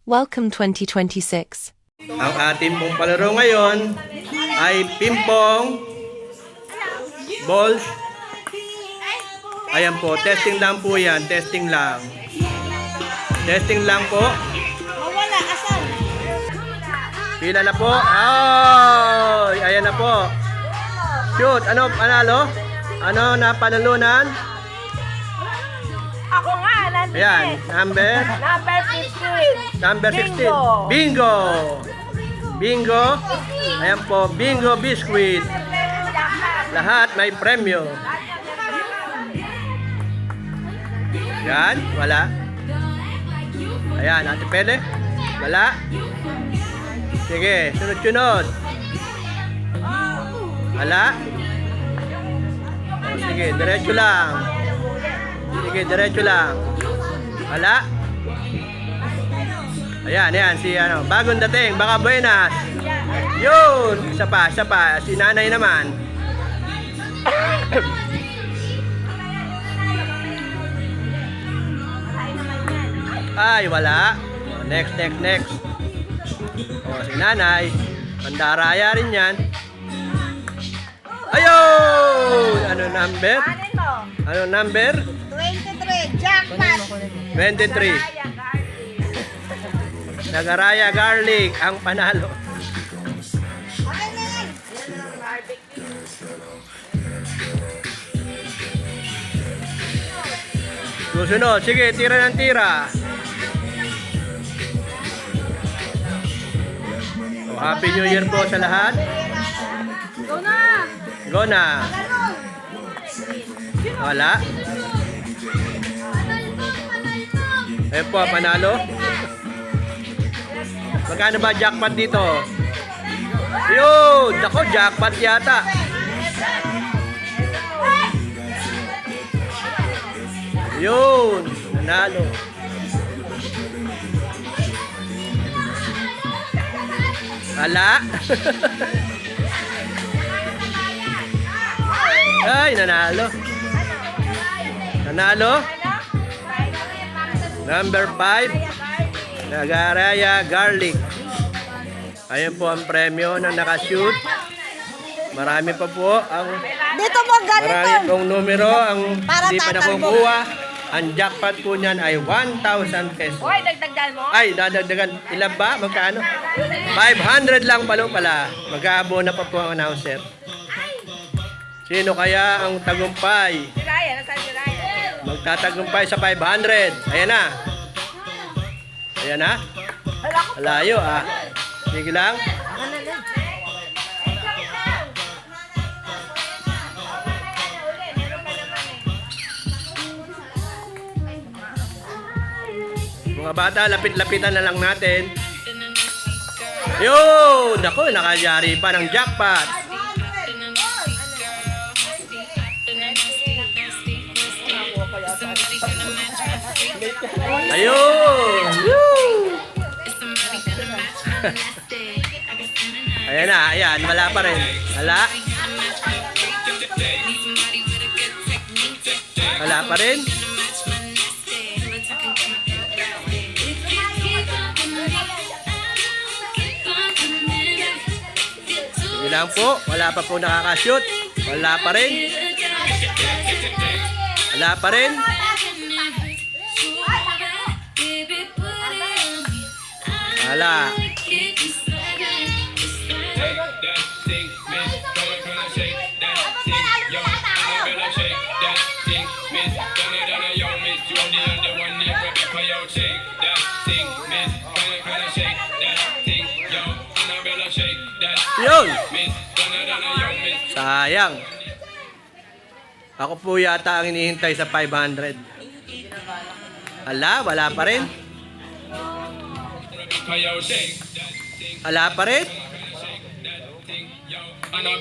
Welcome 2026. Ang ating pong palaro ngayon ay ping-pong balls. Ayan po, testing lang po yan, testing lang. Testing lang po. Mawala, asan? Pila na po. Ay, ayan na po. Shoot, ano panalo? Ano na panalunan? Ako nga, nandun Ayan, Number 15. number 16. Bingo! Bingo. Ayan po, bingo biscuit. Lahat may premyo. Yan, wala. Ayan, Ate Pele. Wala. Sige, sunod-sunod. Wala. O, sige, diretso lang. Sige, diretso lang. Wala. Ayan, ayan, si ano, bagong dating, baka buenas. Yun, isa pa, si nanay naman. Ay, wala. O, next. O, si nanay. Pandaraya rin yan. Ayun! Ano number? Anin mo? Ano number? 23. Jackpot. 23. Nagaraya garlic ang panalo. Okay na yan. Susunod. Sige, tira ng tira. So, Happy New Year po sa lahat. Go na. Go na. Wala. Ayun po, panalo. Magkano ba jackpot dito? Yun! Ako, jackpot yata. Yun! Nanalo. Wala. Ay, nanalo. Nanalo. Number 5. Nagaraya garlic. Ayun po ang premyo na nakashoot. Marami pa po ang Dito mo marami ganito. pong numero ang Para hindi pa tatalbog. nakukuha. Ang jackpot po niyan ay 1,000 pesos. Hoy, dagdagan mo. Ay, dadagdagan. Ilan ba? Magkano? 500 lang pala. Mag-aabona pa po ang announcer. Sino kaya ang tagumpay? Si Ryan, nasaan si Ryan? Magtatagumpay sa 500. Ayan na. Ayan na. Malayo ah. Sige lang. Mga bata, lapit-lapitan na lang natin. Yun! Ako, nakayari pa ng jackpot. Ayun! Woo! Ayan na, ayan. Wala pa rin. Wala. Wala pa rin. Sige lang po. Wala pa po nakakashoot. Wala pa rin. Wala pa rin. Wala. Yun! Sayang. Ako po yata ang hinihintay sa 500. Wala pa rin. Wala pa rin.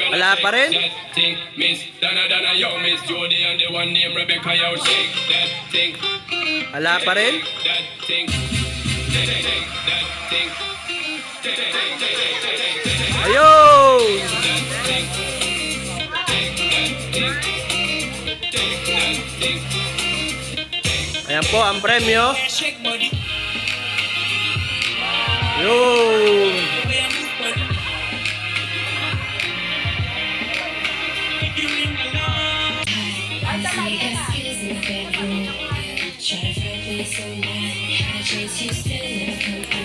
Wala pa rin. Wala pa rin. Ayun! Ayan po ang premyo. Yun.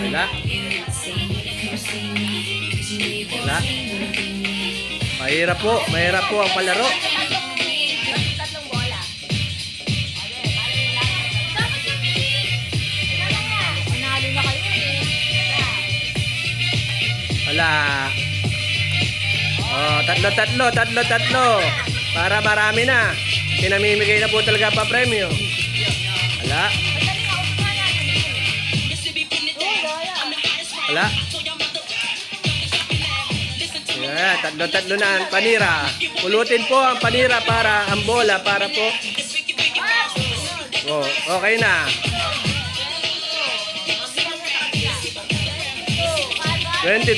Wala. Wala. Mahirap po ang palaro. Tatlong bola. Panalo na kayo eh. Wala. Oh, tatlo. Para marami na. Pinamimigay na po talaga pa premyo. Wala. Wala. Yeah, tatlo na ang panira. Pulutin po ang panira para ang bola para po. Oh, okay na. 22.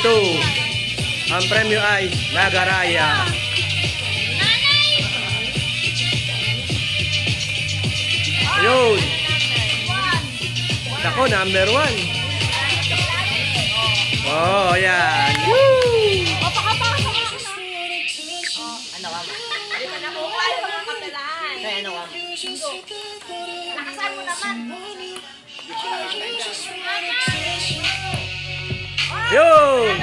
Ang premyo ay Nagaraya. Ayun. Ako, number 1. Oh, yan. Woo! Ano ka? Dito na po kayo mga kapelahan. Ano ka? Nakasan mo naman. Yun!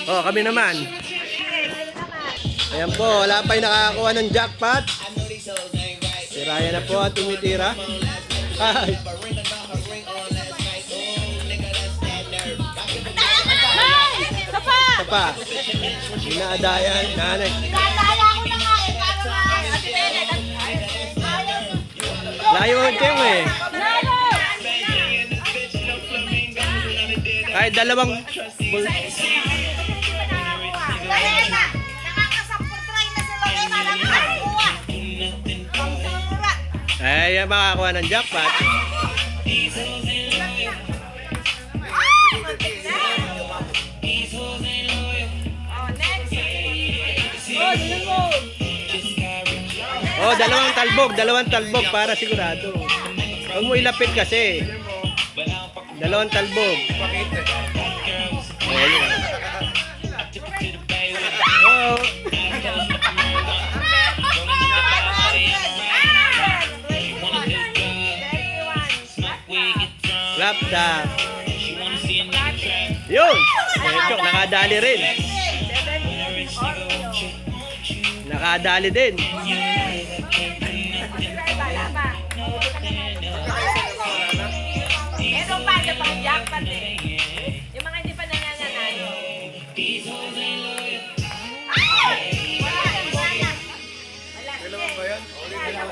Oh, kami naman. Ayan po, wala pa yung nakakakuha ng jackpot. Si Ryan na po at tumitira. Ay. Ito pa. Inaadayan, nanay. Layo ang tiyong eh. Kahit dalawang... Eh, yung makakuha ng jackpot. Oh, dalawang talbog para sigurado. Huwag mo ilapit kasi. Dalawang talbog. Oh. Laptop. Yun. Chok, nakadali rin. Nakadali din. Meron pa sa pang-jackpot eh. Yung mga hindi pa nananalo. Kailangan ba yan? Wala pa yung kayo.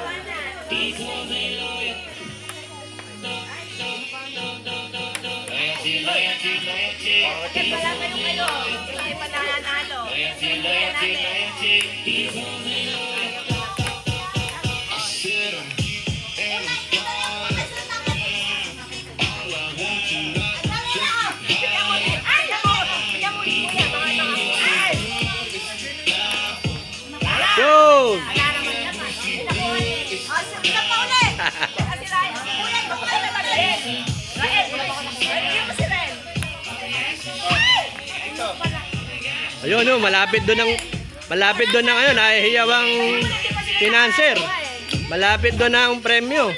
Hindi pa nananalo. Yun. Ayun, no, malapit doon ng ano, nahihiyawang financer. Malapit doon ang premyo.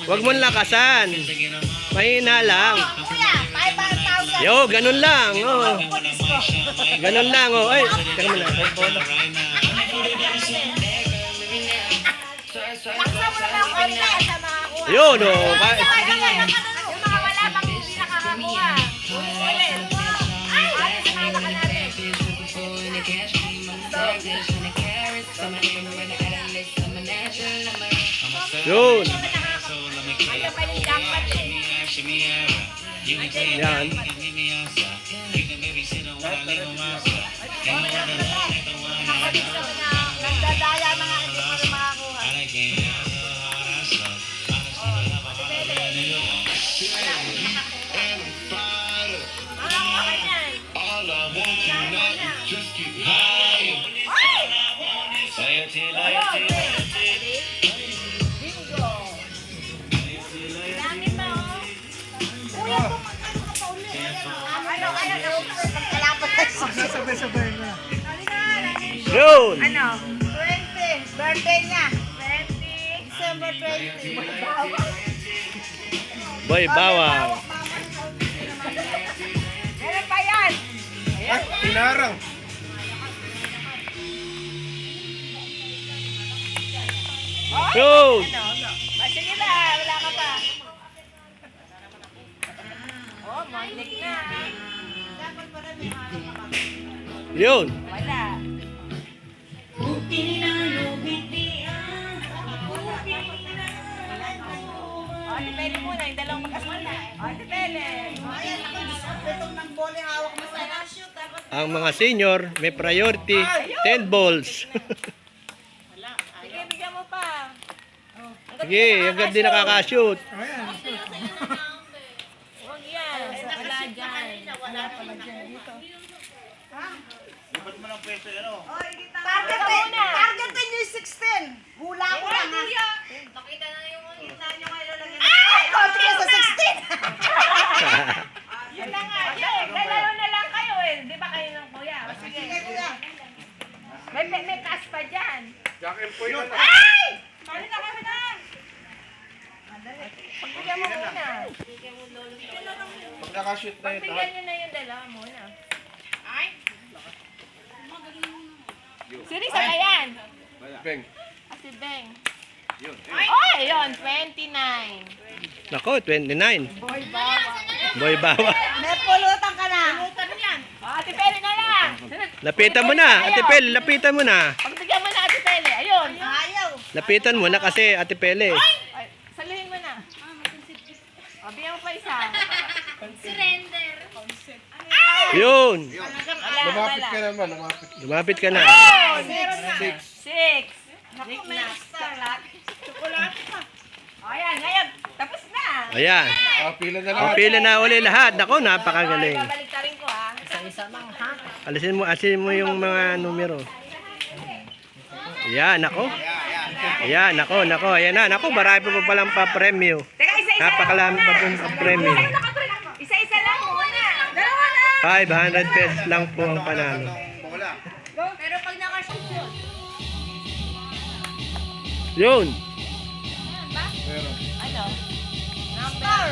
Wag mo lakasan. Mahina lang. Yo, ganun lang. Oh. Ganun lang. Oh. Ay, teka muna. Yun, oh. Yung mga wala pang hindi nakakakuha. Ulit. Alis na ka natin. Yun. Ayaw pa yung jackpot eh. Yan. Nagdadaya na nga hindi pa rin makakuha. Yun! Ano? 20. Birthday niya. 20. December 20. Boy, bawang. Meron pa yan. Pinarang. Yun! Sige na, wala ka pa. Oh, montik na. Yun! Wala. Oh, depende muna, yung dalawang magkasama. Oh, depende. Ayan, ako, pitong ng bole hawak mo sa shoot. Ang mga senior, may priority, 10 balls. Sige, bigyan mo pa. Sige, agad din nakakashoot. Huwag yan. Wala dyan. Wala pala dyan. Dito. Target muna. Target din yung 16. Hula ko lang ha. Pakita na yung gitna nyo kayo lalagyan. Ay! Konti ka sa 16. Yun na nga. Dalawa na lang kayo eh. Di ba kayo ng kuya? Sige. May cash pa dyan. Ay! Paano na kami na? Pagbigyan mo muna. Pag nakashoot na ito. Pagbigyan nyo na yung dalawa muna. Ay! Sino isa ba yan? Beng. Si Beng. Oh, yun, 29. Nako, 29. Boy, bawa. Boy, bawa. May pulutan ka na. Pulutan yan. Oh, Ate Pele na lang. Lapitan mo na, Ate Pele, lapitan mo na. Pagbigyan mo na Ate Pele. Ayun. Ayaw. Lapitan mo na kasi, Ate Pele. Ay, saluhin mo na. O, bigyan mo pa isa. Surrender. Yun! Lumapit ka naman, lumapit. Lumapit ka na. Oh, meron na. 6. Naku, may chocolate. Chocolate pa. O, ayan, ngayon. Tapos na. Ayan. Pila na O, lahat. pila na uli lahat. Nako, napakagaling. Babalik ta rin ko ha. Isa-isa lang ha. Asin mo yung mga numero. Ayan, nako. Ayan, nako. Ayan na, nako. Marami pa palang pa-premyo. Teka, isa-isa Napakalami pa pong pa-premyo. Isa-isa lang muna. Dalawa na. 500 pesos lang po ang panalo. Pero pag nakashoot yun. Yun. Ano? Number.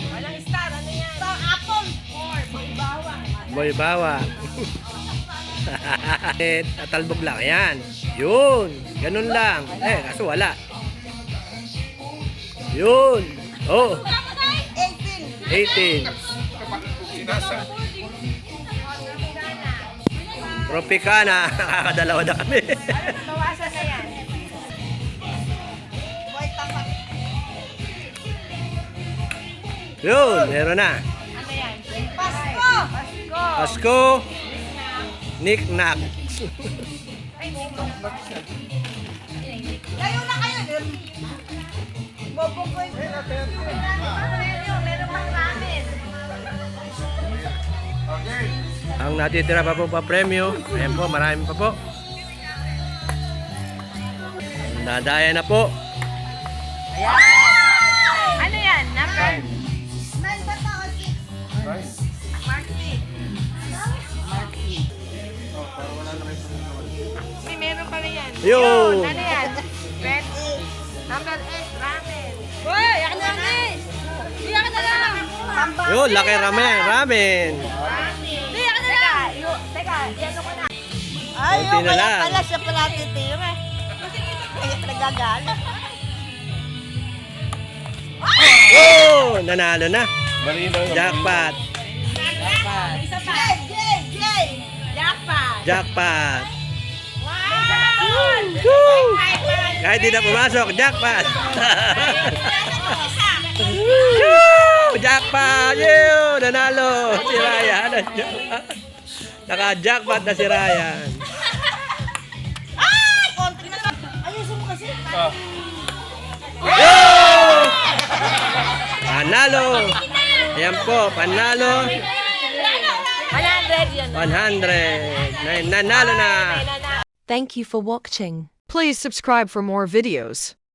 Walang star. Ano yan? Star apple. 4. Magbawa. Boy, bawa. Tatalbog lang. Ayan. Yun. Ganun lang. Kaso wala. Yun. Oh. 18. Sinasa. Tropicana. Nakakadalawa na kami. Bawasan na yan. Yun. Meron na. Ano yan? Pasko. Pasko. Pasko. Knick-knack. Kayo na kayo. Bobogoy. Meron pang ramen. Okay. Ang natitira pa po pa-premyo. Ayan po, marami pa po. Nadaya na po. Ano yan? Number? Nice. Mark 6. May meron pa rin yan. Yun. Ano yan? Red. Number 8, ramen. Hoy, ako na lang. Iyak na lang. Yun, laki ramen. Ramen. Iyak na lang. Teka, yan ko na. Kunti na lang. siya pala titira. Kaya nagagala. Oh, nanalo na. Malinaw na. Jackpot. Isa pa. Jay. Jackpot. Jackpot. Wow. Woo! Kahit di na pumasok, jackpot. Woo! Jackpot! Yun! Nanalo! Si Ryan. Naka-jackpot na si Ryan. Ay! Konti na lang. Ayusin mo kasi. Yun! Panalo! Ayan po, panalo. 100 yun. 100. Nanalo na. Thank you for watching. Please subscribe for more videos.